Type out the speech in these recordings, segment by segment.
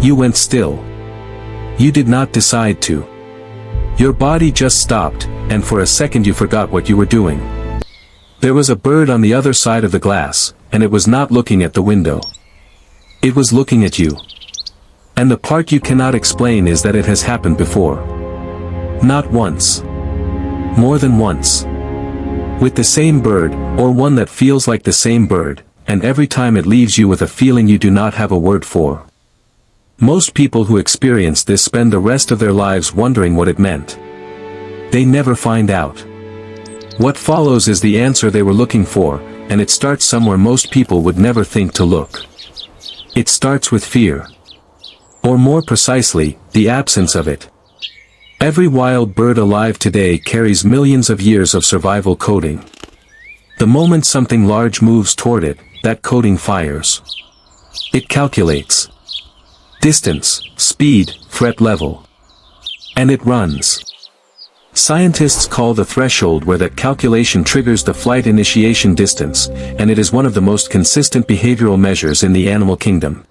You went still. You did not decide to. Your body just stopped, and for a second you forgot what you were doing. There was a bird on the other side of the glass, and it was not looking at the window. It was looking at you. And the part you cannot explain is that it has happened before. Not once. More than once. With the same bird, or one that feels like the same bird, and every time it leaves you with a feeling you do not have a word for. Most people who experience this spend the rest of their lives wondering what it meant. They never find out. What follows is the answer they were looking for, and it starts somewhere most people would never think to look. It starts with fear. Or more precisely, the absence of it. Every wild bird alive today carries millions of years of survival coding. The moment something large moves toward it, that coding fires. It calculates distance, speed, threat level. And it runs. Scientists call the threshold where that calculation triggers the flight initiation distance, and it is one of the most consistent behavioral measures in the animal kingdom.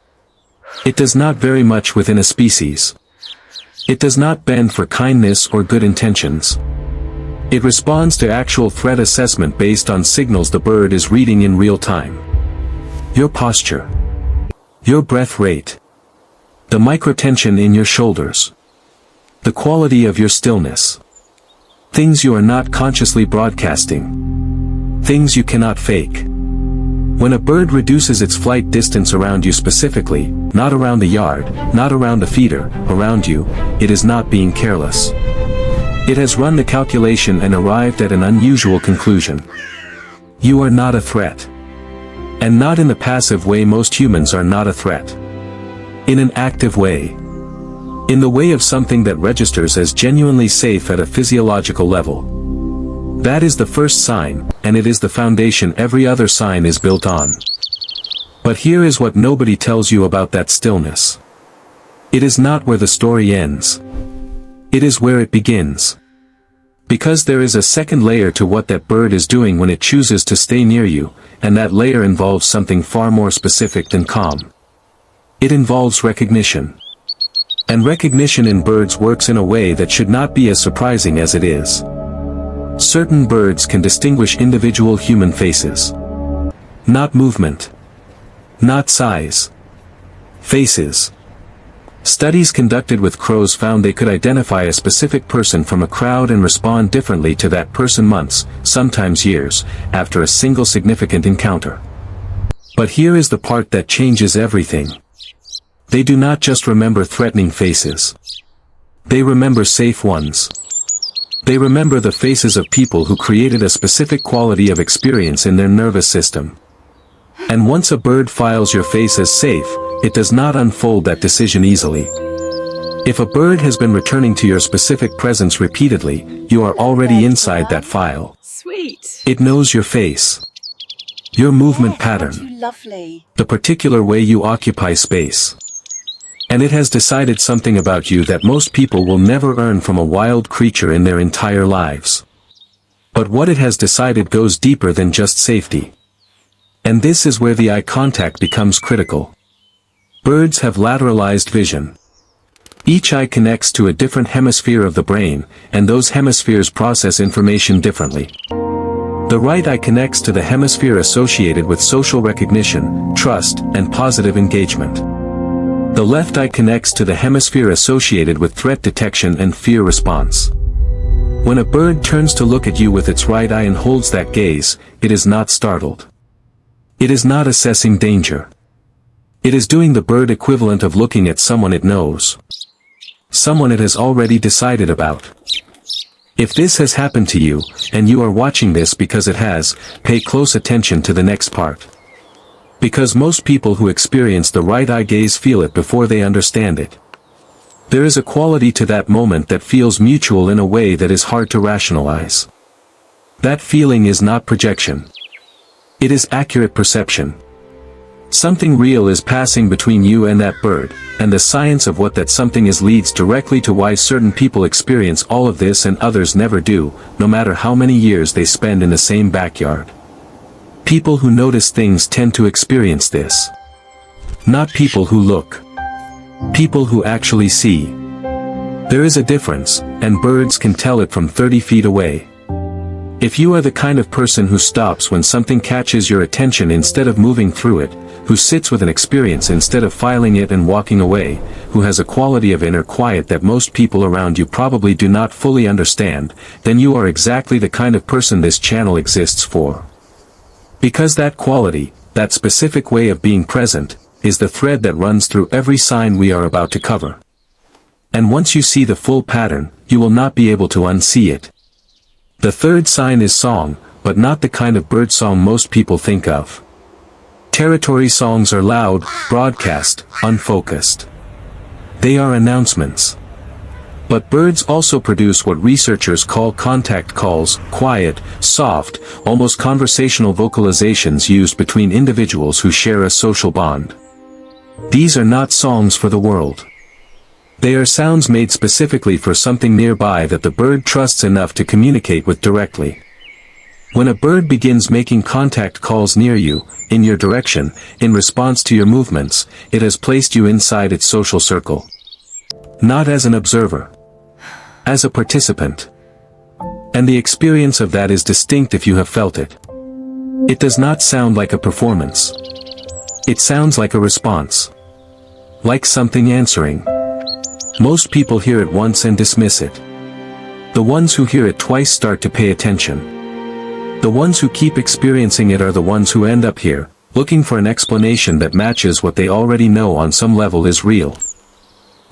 It does not vary much within a species. It does not bend for kindness or good intentions. It responds to actual threat assessment based on signals the bird is reading in real time. Your posture. Your breath rate. The microtension in your shoulders. The quality of your stillness. Things you are not consciously broadcasting. Things you cannot fake. When a bird reduces its flight distance around you specifically, not around the yard, not around the feeder, around you, it is not being careless. It has run the calculation and arrived at an unusual conclusion. You are not a threat. And not in the passive way most humans are not a threat. In an active way. In the way of something that registers as genuinely safe at a physiological level. That is the first sign, and it is the foundation every other sign is built on. But here is what nobody tells you about that stillness. It is not where the story ends. It is where it begins. Because there is a second layer to what that bird is doing when it chooses to stay near you, and that layer involves something far more specific than calm. It involves recognition. And recognition in birds works in a way that should not be as surprising as it is. Certain birds can distinguish individual human faces. Not movement. Not size. Faces. Studies conducted with crows found they could identify a specific person from a crowd and respond differently to that person months, sometimes years, after a single significant encounter. But here is the part that changes everything. They do not just remember threatening faces. They remember safe ones. They remember the faces of people who created a specific quality of experience in their nervous system. And once a bird files your face as safe, it does not unfold that decision easily. If a bird has been returning to your specific presence repeatedly, you are already inside that file. Sweet. It knows your face. Your movement pattern. Lovely. The particular way you occupy space. And it has decided something about you that most people will never learn from a wild creature in their entire lives. But what it has decided goes deeper than just safety. And this is where the eye contact becomes critical. Birds have lateralized vision. Each eye connects to a different hemisphere of the brain, and those hemispheres process information differently. The right eye connects to the hemisphere associated with social recognition, trust, and positive engagement. The left eye connects to the hemisphere associated with threat detection and fear response. When a bird turns to look at you with its right eye and holds that gaze, it is not startled. It is not assessing danger. It is doing the bird equivalent of looking at someone it knows. Someone it has already decided about. If this has happened to you, and you are watching this because it has, pay close attention to the next part. Because most people who experience the right eye gaze feel it before they understand it. There is a quality to that moment that feels mutual in a way that is hard to rationalize. That feeling is not projection. It is accurate perception. Something real is passing between you and that bird, and the science of what that something is leads directly to why certain people experience all of this and others never do, no matter how many years they spend in the same backyard. People who notice things tend to experience this. Not people who look. People who actually see. There is a difference, and birds can tell it from 30 feet away. If you are the kind of person who stops when something catches your attention instead of moving through it, who sits with an experience instead of filing it and walking away, who has a quality of inner quiet that most people around you probably do not fully understand, then you are exactly the kind of person this channel exists for. Because that quality, that specific way of being present, is the thread that runs through every sign we are about to cover. And once you see the full pattern, you will not be able to unsee it. The third sign is song, but not the kind of bird song most people think of. Territory songs are loud, broadcast, unfocused. They are announcements. But birds also produce what researchers call contact calls, quiet, soft, almost conversational vocalizations used between individuals who share a social bond. These are not songs for the world. They are sounds made specifically for something nearby that the bird trusts enough to communicate with directly. When a bird begins making contact calls near you, in your direction, in response to your movements, it has placed you inside its social circle. Not as an observer. As a participant. And the experience of that is distinct if you have felt it. It does not sound like a performance. It sounds like a response. Like something answering. Most people hear it once and dismiss it. The ones who hear it twice start to pay attention. The ones who keep experiencing it are the ones who end up here, looking for an explanation that matches what they already know on some level is real.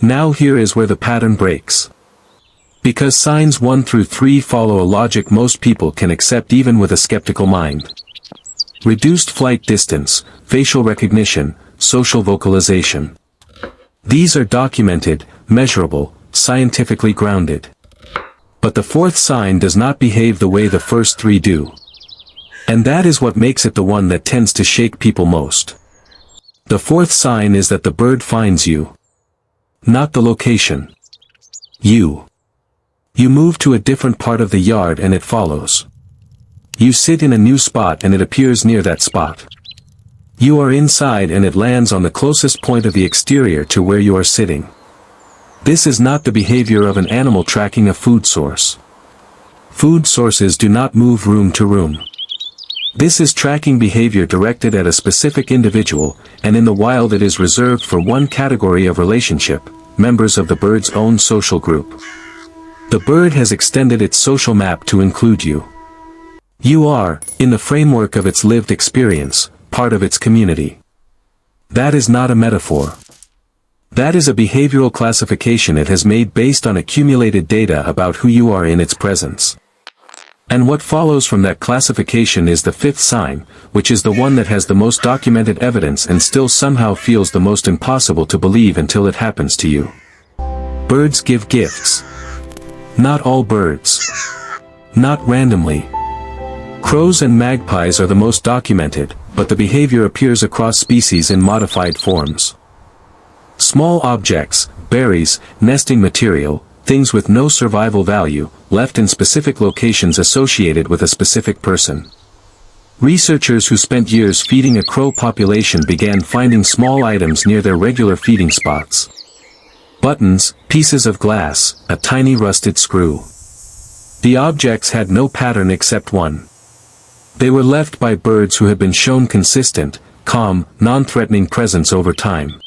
Now here is where the pattern breaks. Because signs 1 through 3 follow a logic most people can accept even with a skeptical mind. Reduced flight distance, facial recognition, social vocalization. These are documented, measurable, scientifically grounded. But the fourth sign does not behave the way the first 3 do. And that is what makes it the one that tends to shake people most. The fourth sign is that the bird finds you. Not the location. You. You move to a different part of the yard and it follows. You sit in a new spot and it appears near that spot. You are inside and it lands on the closest point of the exterior to where you are sitting. This is not the behavior of an animal tracking a food source. Food sources do not move room to room. This is tracking behavior directed at a specific individual, and in the wild it is reserved for one category of relationship, members of the bird's own social group. The bird has extended its social map to include you. You are, in the framework of its lived experience, part of its community. That is not a metaphor. That is a behavioral classification it has made based on accumulated data about who you are in its presence. And what follows from that classification is the fifth sign, which is the one that has the most documented evidence and still somehow feels the most impossible to believe until it happens to you. Birds give gifts. Not all birds. Not randomly. Crows and magpies are the most documented, but the behavior appears across species in modified forms. Small objects, berries, nesting material, things with no survival value, left in specific locations associated with a specific person. Researchers who spent years feeding a crow population began finding small items near their regular feeding spots. Buttons, pieces of glass, a tiny rusted screw. The objects had no pattern except one. They were left by birds who had been shown consistent, calm, non-threatening presence over time.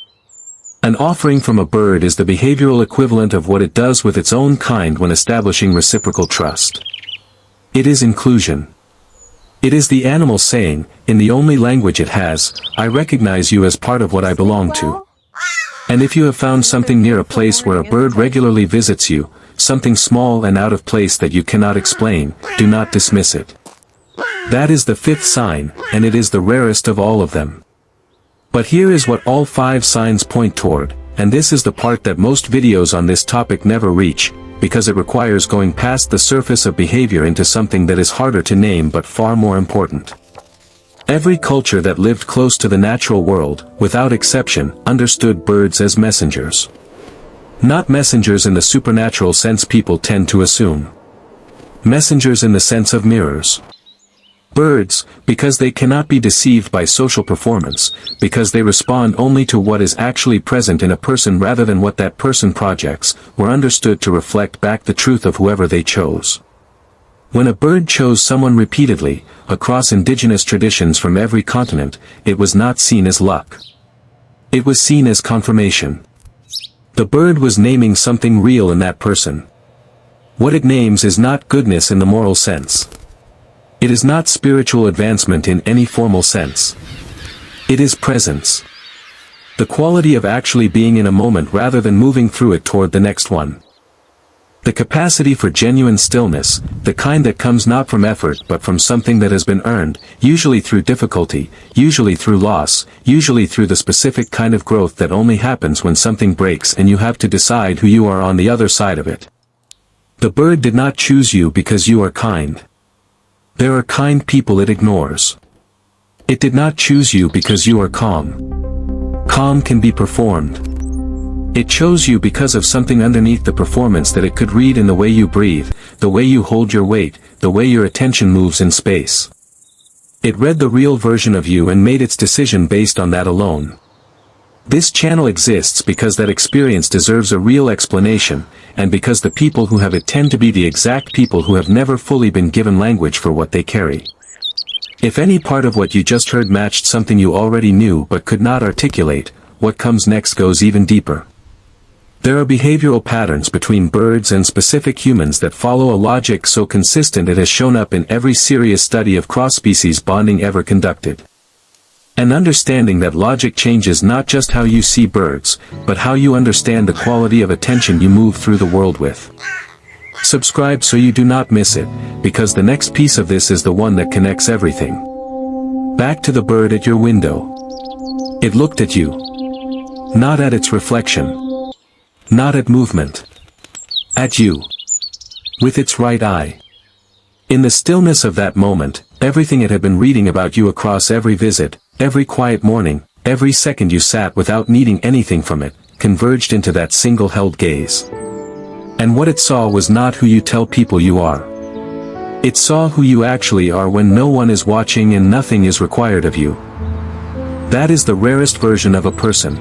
An offering from a bird is the behavioral equivalent of what it does with its own kind when establishing reciprocal trust. It is inclusion. It is the animal saying, in the only language it has, I recognize you as part of what I belong to. And if you have found something near a place where a bird regularly visits you, something small and out of place that you cannot explain, do not dismiss it. That is the fifth sign, and it is the rarest of all of them. But here is what all 5 signs point toward, and this is the part that most videos on this topic never reach, because it requires going past the surface of behavior into something that is harder to name but far more important. Every culture that lived close to the natural world, without exception, understood birds as messengers. Not messengers in the supernatural sense people tend to assume. Messengers in the sense of mirrors. Birds, because they cannot be deceived by social performance, because they respond only to what is actually present in a person rather than what that person projects, were understood to reflect back the truth of whoever they chose. When a bird chose someone repeatedly, across indigenous traditions from every continent, it was not seen as luck. It was seen as confirmation. The bird was naming something real in that person. What it names is not goodness in the moral sense. It is not spiritual advancement in any formal sense. It is presence. The quality of actually being in a moment rather than moving through it toward the next one. The capacity for genuine stillness, the kind that comes not from effort but from something that has been earned, usually through difficulty, usually through loss, usually through the specific kind of growth that only happens when something breaks and you have to decide who you are on the other side of it. The bird did not choose you because you are kind. There are kind people it ignores. It did not choose you because you are calm. Calm can be performed. It chose you because of something underneath the performance that it could read in the way you breathe, the way you hold your weight, the way your attention moves in space. It read the real version of you and made its decision based on that alone. This channel exists because that experience deserves a real explanation, and because the people who have it tend to be the exact people who have never fully been given language for what they carry. If any part of what you just heard matched something you already knew but could not articulate, what comes next goes even deeper. There are behavioral patterns between birds and specific humans that follow a logic so consistent it has shown up in every serious study of cross-species bonding ever conducted. An understanding that logic changes not just how you see birds, but how you understand the quality of attention you move through the world with. Subscribe so you do not miss it, because the next piece of this is the one that connects everything. Back to the bird at your window. It looked at you. Not at its reflection. Not at movement. At you. With its right eye. In the stillness of that moment, everything it had been reading about you across every visit, every quiet morning, every second you sat without needing anything from it, converged into that single-held gaze. And what it saw was not who you tell people you are. It saw who you actually are when no one is watching and nothing is required of you. That is the rarest version of a person.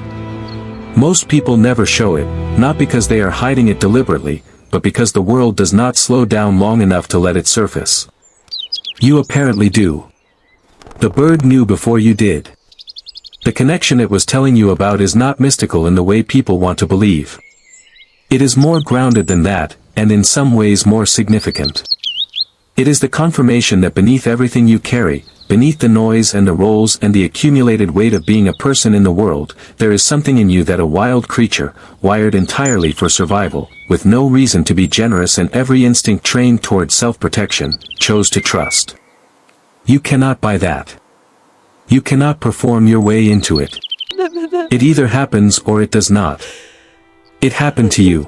Most people never show it, not because they are hiding it deliberately, but because the world does not slow down long enough to let it surface. You apparently do. The bird knew before you did. The connection it was telling you about is not mystical in the way people want to believe. It is more grounded than that, and in some ways more significant. It is the confirmation that beneath everything you carry, beneath the noise and the roles and the accumulated weight of being a person in the world, there is something in you that a wild creature, wired entirely for survival, with no reason to be generous and every instinct trained toward self-protection, chose to trust. You cannot buy that. You cannot perform your way into it. It either happens or it does not. It happened to you.